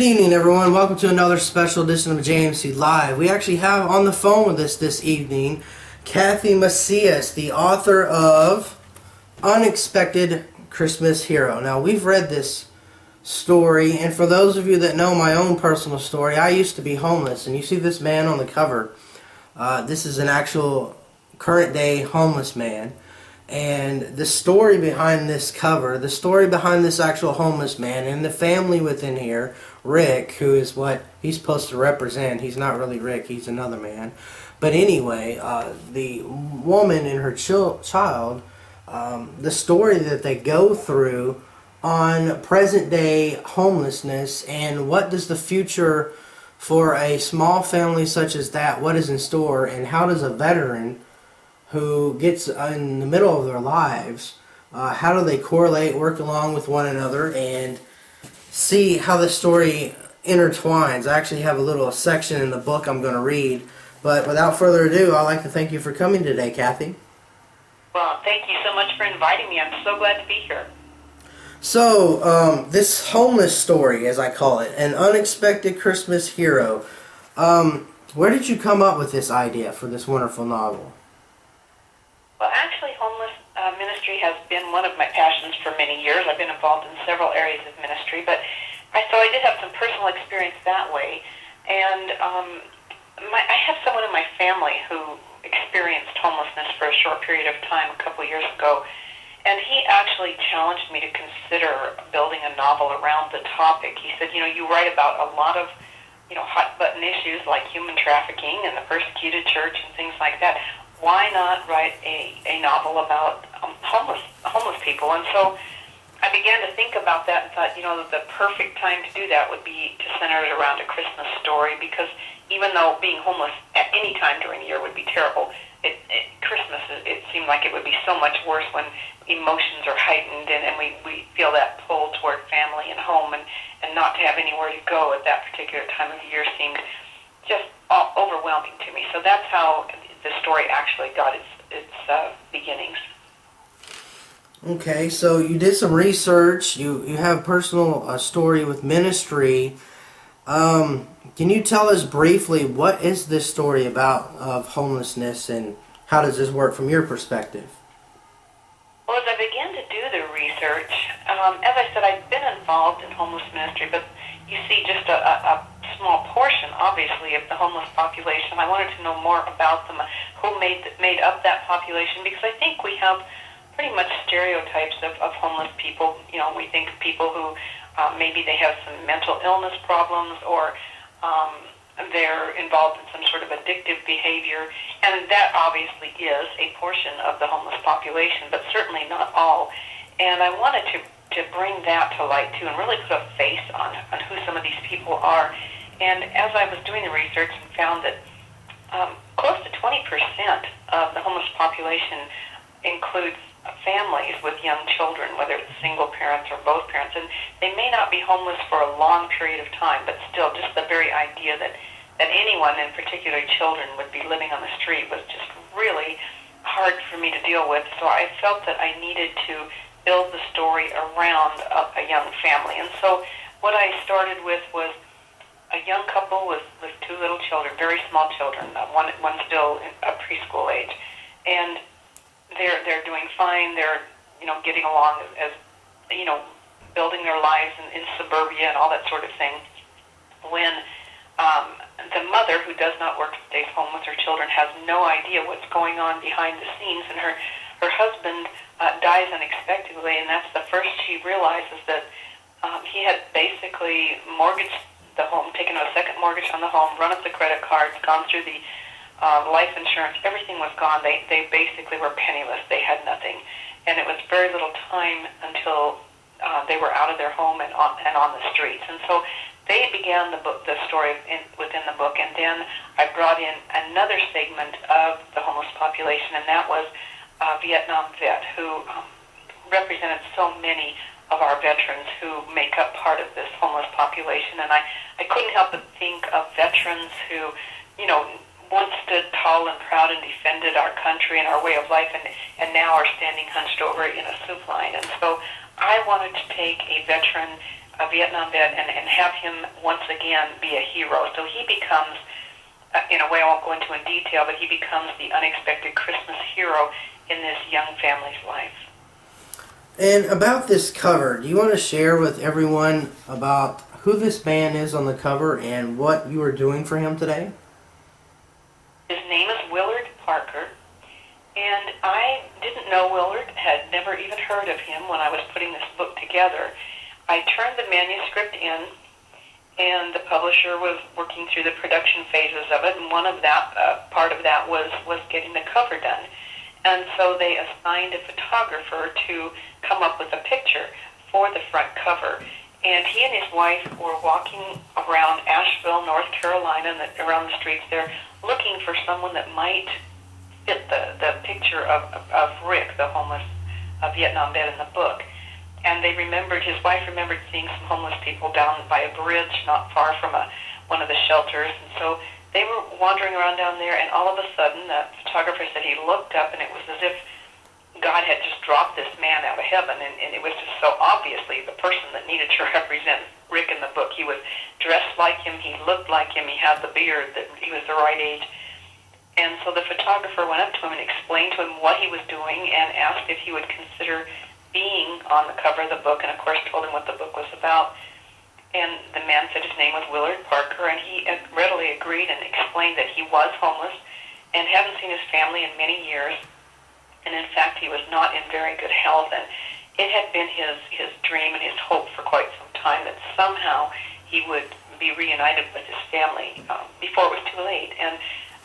Good evening, everyone. Welcome to another special edition of JMC Live. We actually have on the phone with us this evening Kathi Macias, the author of Unexpected Christmas Hero. Now, we've read this story, and for those of you that know my own personal story, I used to be homeless, and you see this man on the cover. This is an actual current-day homeless man. And the story behind this cover, the story behind this actual homeless man, and the family within here, Rick, who is what he's supposed to represent. He's not really Rick, he's another man. But anyway, the woman and her child, the story that they go through on present-day homelessness, and what does the future for a small family such as that, what is in store, and how does a veteran who gets in the middle of their lives, how do they correlate, work along with one another, and see how the story intertwines. I actually have a little section in the book I'm going to read, but without further ado, I'd like to thank you for coming today, Kathi. Well, thank you so much for inviting me. I'm so glad to be here. So, this homeless story, as I call it, an unexpected Christmas hero, where did you come up with this idea for this wonderful novel? Well, actually, homeless ministry has been one of my passions for many years. I've been involved in several areas of ministry, but so I did have some personal experience that way. And I have someone in my family who experienced homelessness for a short period of time a couple years ago, and he actually challenged me to consider building a novel around the topic. He said, you write about a lot of hot-button issues like human trafficking and the persecuted church and things like that. Why not write a novel about homeless people? And so I began to think about that and thought, the perfect time to do that would be to center it around a Christmas story, because even though being homeless at any time during the year would be terrible, Christmas, it seemed like it would be so much worse when emotions are heightened and we feel that pull toward family and home, and not to have anywhere to go at that particular time of the year seemed just overwhelming to me. So that's how the story actually got its beginnings. Okay, so you did some research. You have personal story with ministry. Can you tell us briefly what is this story about of homelessness, and how does this work from your perspective? Well, as I began to do the research, as I said, I've been involved in homeless ministry, but you see just a small portion, obviously, of the homeless population. I wanted to know more about them, who made up that population, because I think we have pretty much stereotypes of homeless people. We think of people who maybe they have some mental illness problems, or they're involved in some sort of addictive behavior, and that obviously is a portion of the homeless population, but certainly not all. And I wanted to bring that to light, too, and really put a face on who some of these people are. And as I was doing the research and found that close to 20% of the homeless population includes families with young children, whether it's single parents or both parents, and they may not be homeless for a long period of time, but still just the very idea that anyone, in particular children, would be living on the street was just really hard for me to deal with. So I felt that I needed to build the story around a young family. And so what I started with was a young couple with two little children, very small children, one still a preschool age, and they're doing fine. They're getting along as building their lives in suburbia and all that sort of thing. When the mother, who does not work, stays home with her children, has no idea what's going on behind the scenes, and her husband dies unexpectedly, and that's the first she realizes that he had basically mortgaged the home, taken a second mortgage on the home, run up the credit cards, gone through the life insurance. Everything was gone. They basically were penniless. They had nothing, and it was very little time until they were out of their home and on the streets. And so they began the story within the book, and then I brought in another segment of the homeless population, and that was a Vietnam vet who represented so many of our veterans who make up part of this homeless population. And I couldn't help but think of veterans who, once stood tall and proud and defended our country and our way of life, and now are standing hunched over in a soup line. And so I wanted to take a veteran a Vietnam vet and have him once again be a hero. So he becomes, in a way I won't go into in detail, but he becomes the unexpected Christmas hero in this young family's life. And about this cover, do you want to share with everyone about who this man is on the cover and what you are doing for him today? His name is Willard Parker, and I didn't know Willard, had never even heard of him when I was putting this book together. I turned the manuscript in, and the publisher was working through the production phases of it, and one of that part of that was getting the cover done. And so they assigned a photographer to come up with a picture for the front cover. And he and his wife were walking around Asheville, North Carolina, and around the streets there, looking for someone that might fit the picture of Rick, the homeless Vietnam vet in the book. And they remembered, his wife remembered seeing some homeless people down by a bridge not far from one of the shelters. And so they were wandering around down there, and all of a sudden, the photographer said he looked up, and it was as if God had just dropped this man out of heaven, and it was just so obviously the person that needed to represent Rick in the book. He was dressed like him, he looked like him, he had the beard, that he was the right age. And so the photographer went up to him and explained to him what he was doing and asked if he would consider being on the cover of the book, and of course told him what the book was about. And the man said his name was Willard Parker, and he readily agreed and explained that he was homeless and hadn't seen his family in many years. And in fact, he was not in very good health, and it had been his dream and his hope for quite some time that somehow he would be reunited with his family before it was too late. And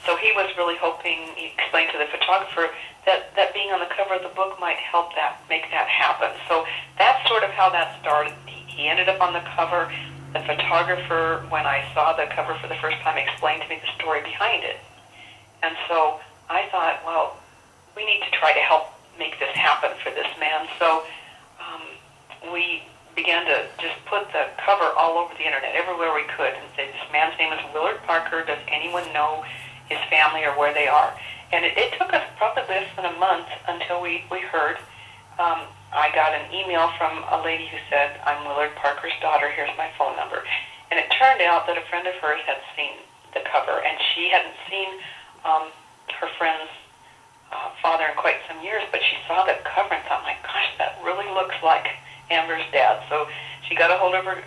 so he was really hoping, he explained to the photographer, that being on the cover of the book might help make that happen. So that's sort of how that started. He ended up on the cover. The photographer, when I saw the cover for the first time, explained to me the story behind it. And so I thought, well, we need to try to help make this happen for this man. So we began to just put the cover all over the internet, everywhere we could, and say, this man's name is Willard Parker. Does anyone know his family or where they are? And it took us probably less than a month until we heard. I got an email from a lady who said, I'm Willard Parker's daughter, here's my phone number. And it turned out that a friend of hers had seen the cover, and she hadn't seen her friend's father in quite some years, but she saw the cover and thought, my gosh, that really looks like Amber's dad. So she got a hold of her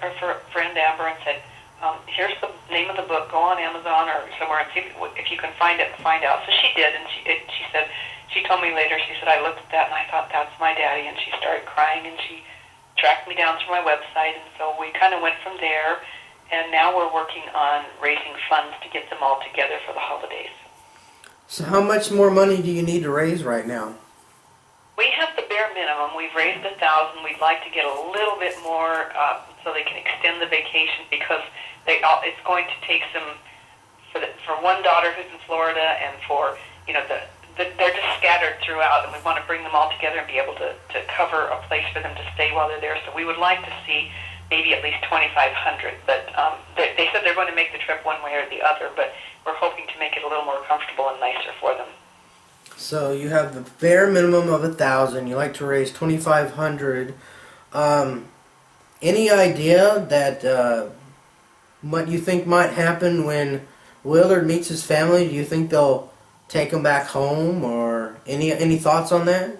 friend Amber and said, here's the name of the book, go on Amazon or somewhere and see if you can find it and find out. So she did, and she said, she told me later, she said, I looked at that and I thought, that's my daddy, and she started crying, and she tracked me down through my website, and so we kind of went from there, and now we're working on raising funds to get them all together for the holidays. So how much more money do you need to raise right now? We have the bare minimum. We've raised $1,000. We'd like to get a little bit more so they can extend the vacation, because it's going to take some for one daughter who's in Florida, and for they're just scattered throughout, and we want to bring them all together and be able to cover a place for them to stay while they're there. So we would like to see maybe at least $2,500. But they said they're going to make the trip one way or the other, but we're hoping to make it a little more comfortable and nicer for them. So you have the bare minimum of $1,000. You like to raise $2,500. Any idea that what you think might happen when Willard meets his family? Do you think they'll take him back home, or any thoughts on that?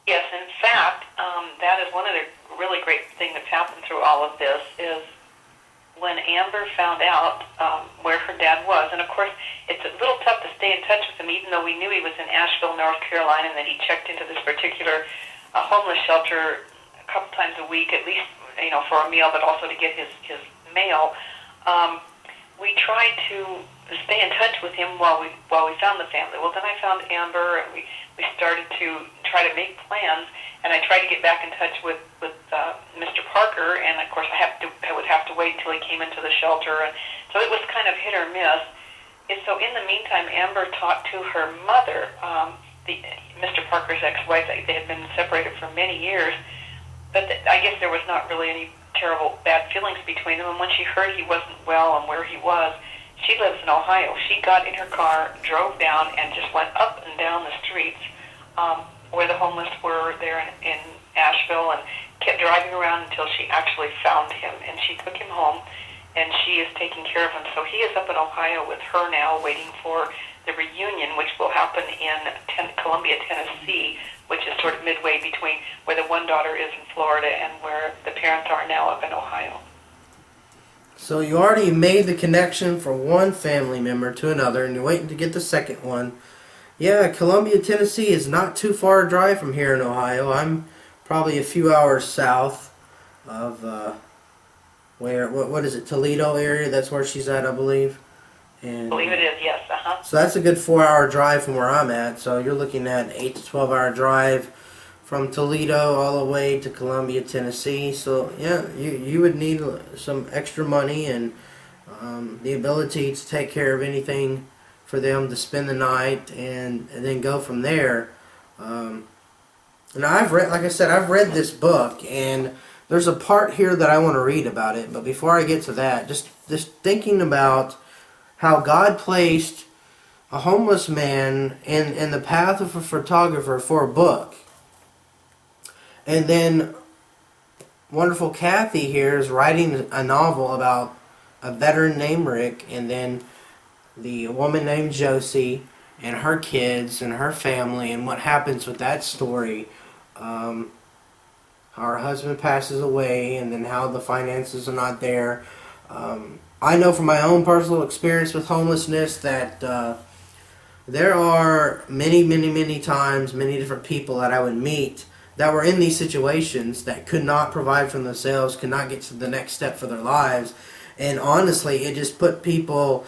Yes, in fact, that is one of the really great things that's happened through all of this is when Amber found out where her dad was, and of course it's a little tough to stay in touch with him, even though we knew he was in Asheville, North Carolina, and that he checked into this particular homeless shelter a couple times a week, at least for a meal, but also to get his mail. We tried to stay in touch with him while we found the family. Well, then I found Amber, and we started to try to make plans, and I tried to get back in touch with Mr. Parker, and of course I would have to wait until he came into the shelter, and so it was kind of hit or miss. And so in the meantime, Amber talked to her mother, Mr. Parker's ex-wife. They had been separated for many years, but I guess there was not really any terrible bad feelings between them. And when she heard he wasn't well and where he was, she lives in Ohio. She got in her car, drove down, and just went up and down the streets where the homeless were there in Asheville, and kept driving around until she actually found him, and she took him home, and she is taking care of him. So he is up in Ohio with her now, waiting for the reunion, which will happen in Columbia, Tennessee, which is sort of midway between where the one daughter is in Florida and where the parents are now up in Ohio. So you already made the connection from one family member to another, and you're waiting to get the second one. Yeah, Columbia, Tennessee is not too far a drive from here in Ohio. I'm probably a few hours south of what is it, Toledo area? That's where she's at, I believe. And I believe it is, yes. so that's a good 4-hour drive from where I'm at. So you're looking at an 8 to 12-hour drive from Toledo all the way to Columbia, Tennessee. So yeah, you would need some extra money and the ability to take care of anything for them to spend the night and then go from there. And I've read, like I said, I've read this book, and there's a part here that I want to read about it. But before I get to that, just thinking about how God placed a homeless man in the path of a photographer for a book. And then wonderful Kathy here is writing a novel about a veteran named Rick, and then the woman named Josie and her kids and her family, and what happens with that story. How her husband passes away, and then how the finances are not there. I know from my own personal experience with homelessness that there are many times, many different people that I would meet that were in these situations that could not provide for themselves, could not get to the next step for their lives. And honestly, it just put people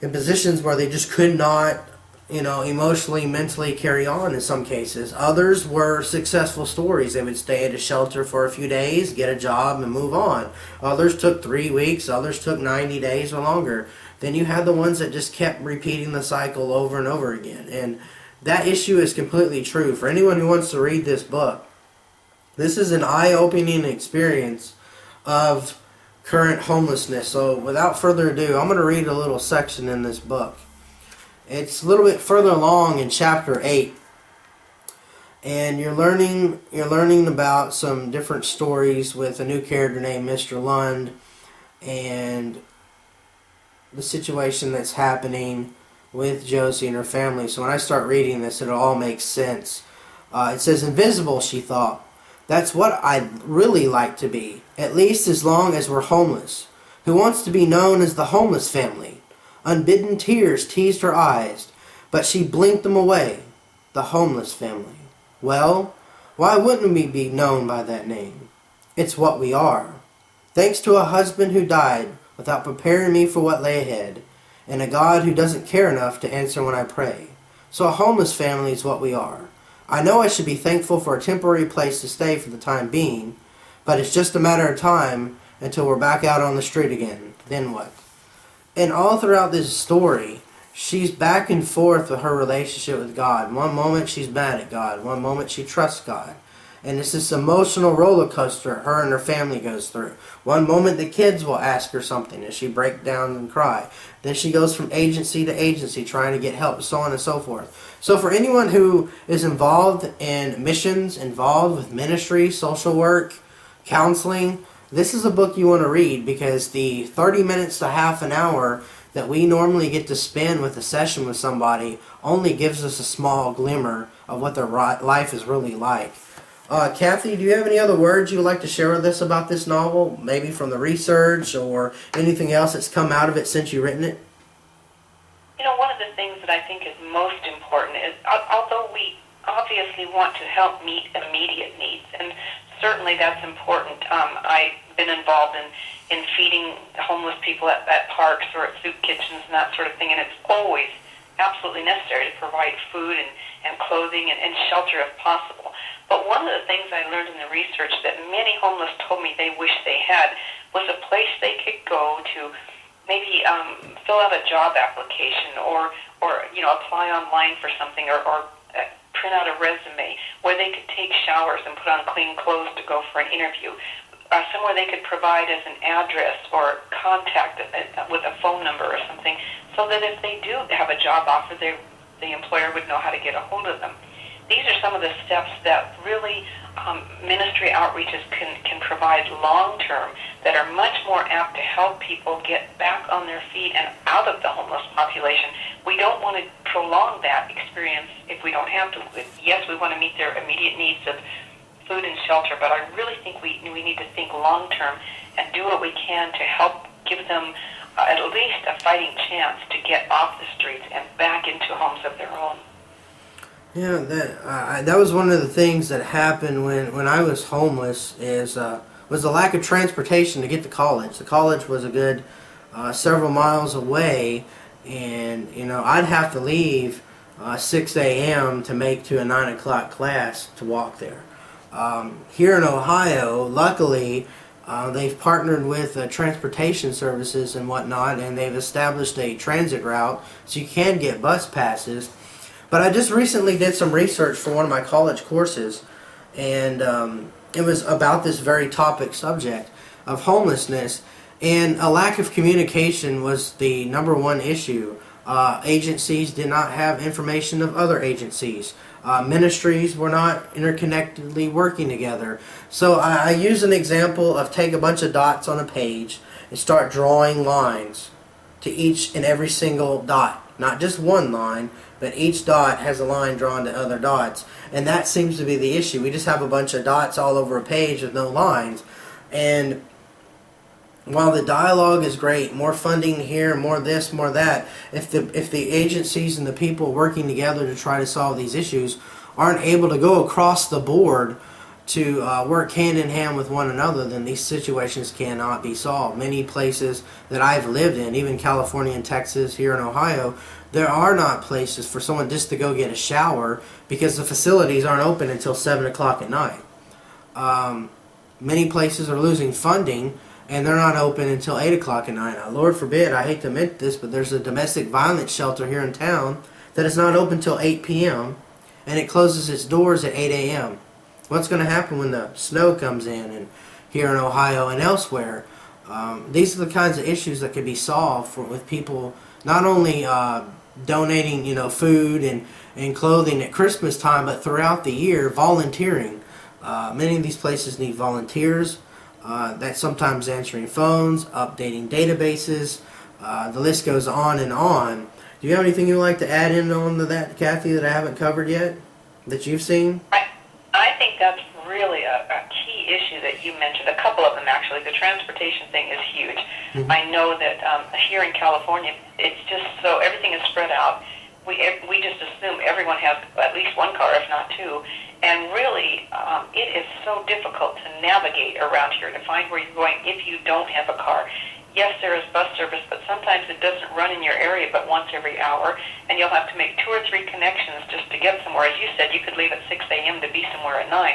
in positions where they just could not, emotionally, mentally carry on in some cases. Others were successful stories. They would stay at a shelter for a few days, get a job, and move on. Others took 3 weeks. Others took 90 days or longer. Then you had the ones that just kept repeating the cycle over and over again. And that issue is completely true. For anyone who wants to read this book, this is an eye-opening experience of current homelessness. So without further ado, I'm going to read a little section in this book. It's a little bit further along in chapter 8, and you're learning about some different stories with a new character named Mr. Lund and the situation that's happening with Josie and her family. So when I start reading this, it'll all make sense. It says, "Invisible," she thought. "That's what I'd really like to be, at least as long as we're homeless. Who wants to be known as the homeless family?" Unbidden tears teased her eyes, but she blinked them away. The homeless family. Well, why wouldn't we be known by that name? It's what we are. Thanks to a husband who died without preparing me for what lay ahead, and a God who doesn't care enough to answer when I pray. So a homeless family is what we are. I know I should be thankful for a temporary place to stay for the time being, but it's just a matter of time until we're back out on the street again. Then what? And all throughout this story, she's back and forth with her relationship with God. One moment she's mad at God. One moment she trusts God. And it's this emotional roller coaster her and her family goes through. One moment the kids will ask her something and she breaks down and cry. Then she goes from agency to agency trying to get help, so on and so forth. So for anyone who is involved in missions, involved with ministry, social work, counseling, this is a book you want to read, because the 30 minutes to half an hour that we normally get to spend with a session with somebody only gives us a small glimmer of what their life is really like. Kathy, do you have any other words you would like to share with us about this novel? Maybe from the research or anything else that's come out of it since you've written it? One of the things that I think is most important is, although we obviously want to help meet immediate needs, and certainly that's important. I've been involved in feeding homeless people at parks or at soup kitchens and that sort of thing, and it's always absolutely necessary to provide food and clothing and shelter if possible. But one of the things I learned in the research that many homeless told me they wish they had was a place they could go to maybe fill out a job application or apply online for something or print out a resume, where they could take showers and put on clean clothes to go for an interview. Somewhere they could provide as an address or contact with a phone number or something, so that if they do have a job offer, the employer would know how to get a hold of them. these are some of the steps that really ministry outreaches can provide long-term that are much more apt to help people get back on their feet and out of the homeless population. We don't want to prolong that experience if we don't have to. Yes, we want to meet their immediate needs of food and shelter, but I really think we need to think long-term and do what we can to help give them at least a fighting chance to get off the streets and back into homes of their own. Yeah, that was one of the things that happened when I was homeless was the lack of transportation to get to college. The college was a good several miles away, and I'd have to leave 6 a.m. to make to a 9 o'clock class to walk there. Here in Ohio, luckily, they've partnered with transportation services and whatnot, and they've established a transit route so you can get bus passes. But I just recently did some research for one of my college courses, and it was about this very topic subject of homelessness, and a lack of communication was the number one issue. Agencies did not have information of other agencies. Ministries were not interconnectedly working together. So I use an example of take a bunch of dots on a page and start drawing lines to each and every single dot. Not just one line, but each dot has a line drawn to other dots. And that seems to be the issue. We just have a bunch of dots all over a page with no lines. And while the dialogue is great, more funding here, more this, more that, if the agencies and the people working together to try to solve these issues aren't able to go across the board to work hand in hand with one another, then these situations cannot be solved. Many places that I've lived in, even California and Texas, here in Ohio, there are not places for someone just to go get a shower because the facilities aren't open until 7 o'clock at night. Many places are losing funding and they're not open until 8 o'clock at night. Now, Lord forbid, I hate to admit this, but there's a domestic violence shelter here in town that is not open until 8 p.m. and it closes its doors at 8 a.m. What's going to happen when the snow comes in and here in Ohio and elsewhere? These are the kinds of issues that can be solved with people not only donating food and clothing at Christmas time, but throughout the year, volunteering. Many of these places need volunteers. That's sometimes answering phones, updating databases. The list goes on and on. Do you have anything you'd like to add in on to that, Kathy, that I haven't covered yet, that you've seen? I think that's really a key issue that you mentioned. A couple of them, actually. The transportation thing is huge. Mm-hmm. I know that here in California, it's just so everything is spread out. We just assume everyone has at least one car, if not two. And really, it is so difficult to navigate around here, to find where you're going if you don't have a car. Yes, there is bus service, but sometimes it doesn't run in your area but once every hour, and you'll have to make 2 or 3 connections just to get somewhere. As you said, you could leave at 6 a.m. to be somewhere at 9,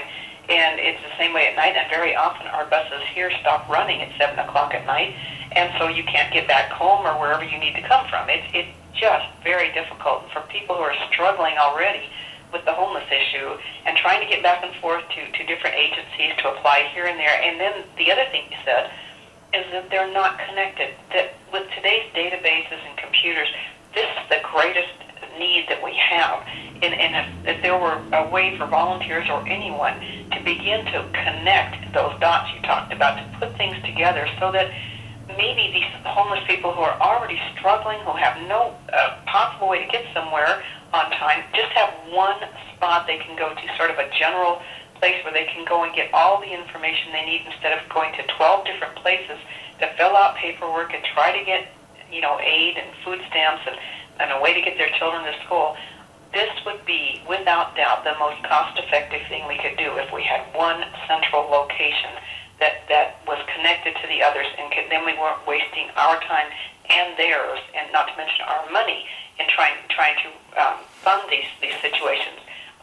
and it's the same way at night, and very often our buses here stop running at 7 o'clock at night, and so you can't get back home or wherever you need to come from. It's just very difficult for people who are struggling already with the homeless issue and trying to get back and forth to different agencies to apply here and there. And then the other thing you said is that they're not connected. That with today's databases and computers, this is the greatest need that we have. And if there were a way for volunteers or anyone to begin to connect those dots you talked about, to put things together so that maybe these homeless people who are already struggling, who have no possible way to get somewhere on time, just have one spot they can go to, sort of a general place where they can go and get all the information they need instead of going to 12 different places to fill out paperwork and try to get, aid and food stamps and a way to get their children to school. This would be, without doubt, the most cost-effective thing we could do if we had one central location that was connected to the others, and then we weren't wasting our time and theirs, and not to mention our money, in trying to fund these situations.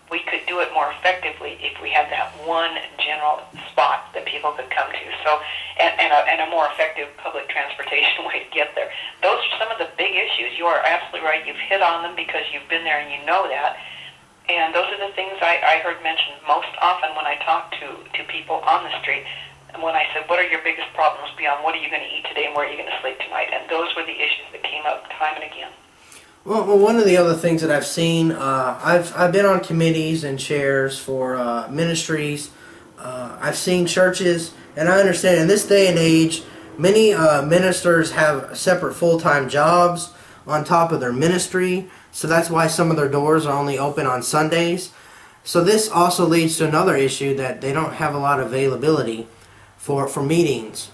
We could do it more effectively if we had that one general spot that people could come to. So, and a more effective public transportation way to get there. Those are some of the big issues. You are absolutely right. You've hit on them because you've been there and you know that. And those are the things I heard mentioned most often when I talk to people on the street. And when I said, what are your biggest problems beyond what are you going to eat today and where are you going to sleep tonight? And those were the issues that came up time and again. Well, one of the other things that I've seen, I've been on committees and chairs for ministries. I've seen churches, and I understand in this day and age, many ministers have separate full-time jobs on top of their ministry, so that's why some of their doors are only open on Sundays. So this also leads to another issue that they don't have a lot of availability for meetings.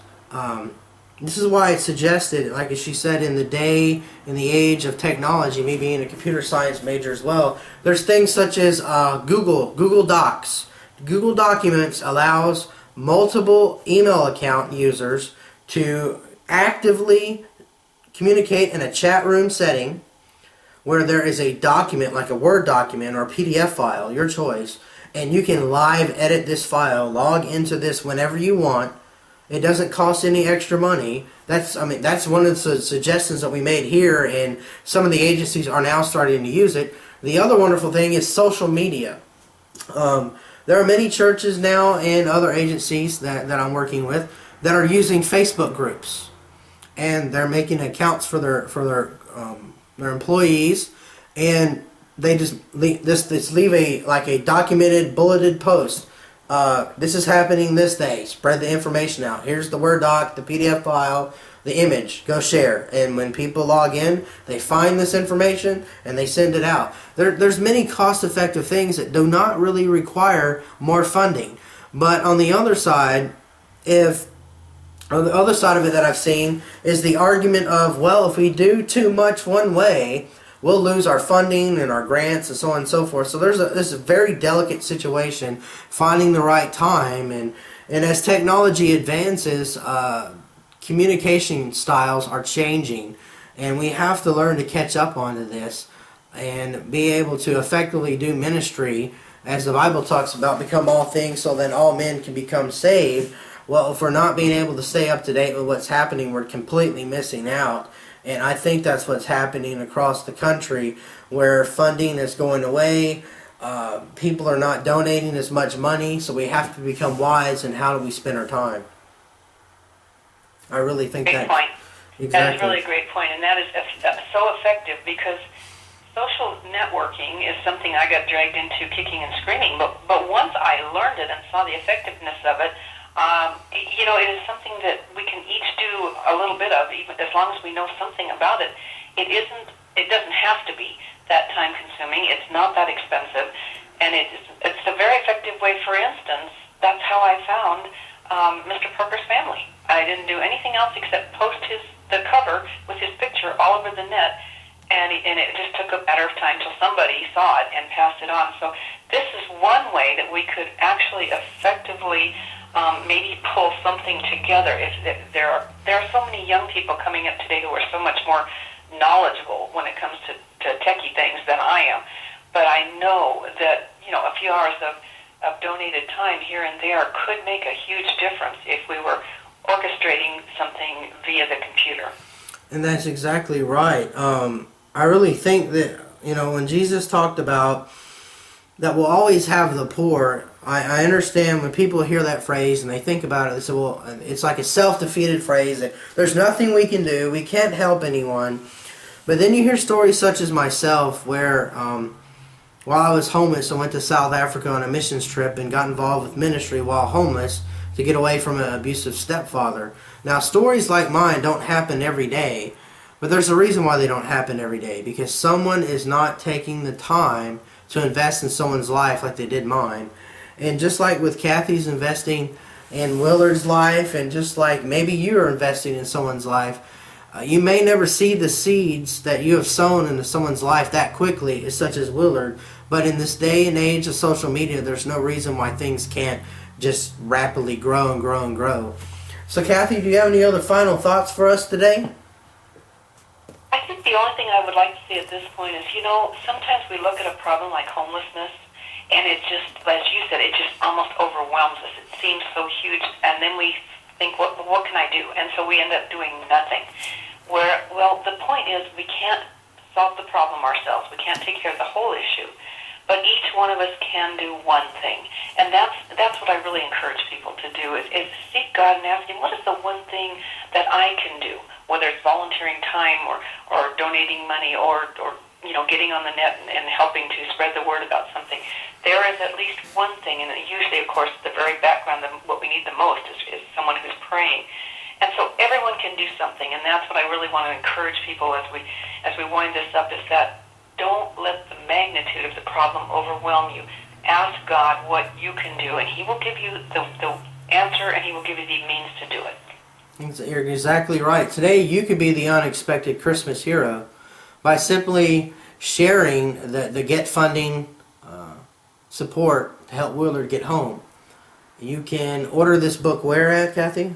This is why it's suggested, like she said, in the age of technology, me being a computer science major as well, there's things such as Google Docs. Google Documents allows multiple email account users to actively communicate in a chat room setting where there is a document, like a Word document or a PDF file, your choice, and you can live edit this file, log into this whenever you want. It doesn't cost any extra money. That's one of the suggestions that we made here, and some of the agencies are now starting to use it. The other wonderful thing is social media. There are many churches now and other agencies that I'm working with that are using Facebook groups, and they're making accounts for their employees, and they just leave a documented bulleted post. This is happening this day. Spread the information out. Here's the Word doc, the PDF file, the image. Go share. And when people log in, they find this information and they send it out. There's many cost-effective things that do not really require more funding. But on the other side, on the other side of it that I've seen is the argument of, well, if we do too much one way, we'll lose our funding and our grants and so on and so forth. So this is a very delicate situation, finding the right time. And as technology advances, communication styles are changing. And we have to learn to catch up onto this and be able to effectively do ministry, as the Bible talks about, become all things so that all men can become saved. Well, if we're not being able to stay up to date with what's happening, we're completely missing out. And I think that's what's happening across the country, where funding is going away. People are not donating as much money, so we have to become wise in how do we spend our time. I really think great that... point. Exactly. That is really a great point, and that is so effective, because social networking is something I got dragged into kicking and screaming. But once I learned it and saw the effectiveness of it, it is something that we can each do a little bit of, even as long as we know something about it. It doesn't have to be that time consuming. It's not that expensive, and it's a very effective way. For instance, that's how I found Mr. Parker's family. I didn't do anything else except post the cover with his picture all over the net, and it just took a matter of time till somebody saw it and passed it on. So this is one way that we could actually effectively maybe pull something together. If there are so many young people coming up today who are so much more knowledgeable when it comes to techie things than I am. But I know that a few hours of donated time here and there could make a huge difference if we were orchestrating something via the computer. And that's exactly right. I really think that, when Jesus talked about that we'll always have the poor, I understand when people hear that phrase and they think about it, they say, well, it's like a self-defeated phrase that there's nothing we can do, we can't help anyone. But then you hear stories such as myself where while I was homeless, I went to South Africa on a missions trip and got involved with ministry while homeless to get away from an abusive stepfather. Now, stories like mine don't happen every day, but there's a reason why they don't happen every day, because someone is not taking the time to invest in someone's life like they did mine. And just like with Kathy's investing in Willard's life, and just like maybe you're investing in someone's life, you may never see the seeds that you have sown into someone's life that quickly, such as Willard. But in this day and age of social media, there's no reason why things can't just rapidly grow and grow and grow. So Kathy, do you have any other final thoughts for us today? I think the only thing I would like to say at this point is, sometimes we look at a problem like homelessness, and it just, as you said, it just almost overwhelms us. It seems so huge, and then we think, what can I do? And so we end up doing nothing. The point is, we can't solve the problem ourselves. We can't take care of the whole issue. but each one of us can do one thing. And that's what I really encourage people to do is seek God and ask Him, what is the one thing that I can do? Whether it's volunteering time or donating money or getting on the net and helping to spread the word about something. There is at least one thing, and usually, of course, the very background, what we need the most is someone who's praying. And so everyone can do something, and that's what I really want to encourage people as we wind this up, is that don't let the magnitude of the problem overwhelm you. Ask God what you can do, and He will give you the answer, and He will give you the means to do it. You're exactly right. Today you could be the unexpected Christmas hero by simply sharing the Get Funding support to help Willard get home. You can order this book where at, Kathy?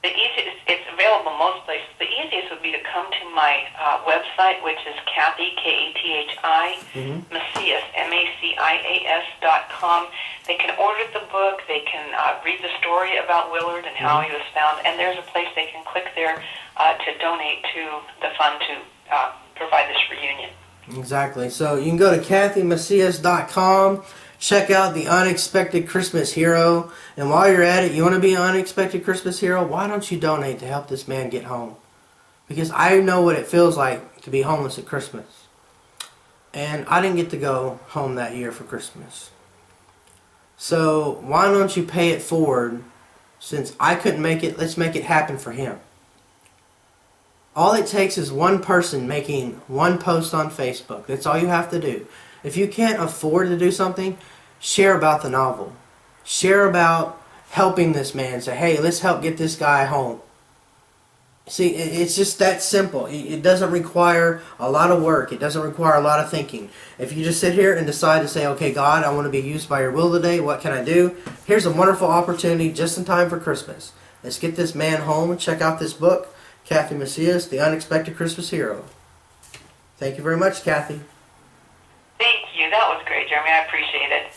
The easiest, it's available most places. The easiest would be to come to my website, which is Kathi, Kathi, Macias, Macias.com. They can order the book. They can read the story about Willard and how he was found. And there's a place they can click there to donate to the fund to provide this reunion. Exactly. So you can go to KathyMacias.com, check out the Unexpected Christmas Hero, and while you're at it, you want to be an Unexpected Christmas Hero, why don't you donate to help this man get home? Because I know what it feels like to be homeless at Christmas. And I didn't get to go home that year for Christmas. So why don't you pay it forward? Since I couldn't make it, let's make it happen for him. All it takes is one person making one post on Facebook. That's all you have to do. If you can't afford to do something, share about the novel. Share about helping this man. Say, hey, let's help get this guy home. See, it's just that simple. It doesn't require a lot of work. It doesn't require a lot of thinking. If you just sit here and decide to say, okay, God, I want to be used by your will today. What can I do? Here's a wonderful opportunity just in time for Christmas. Let's get this man home and check out this book. Kathi Macias, The Unexpected Christmas Hero. Thank you very much, Kathy. Thank you. That was great, Jeremy. I appreciate it.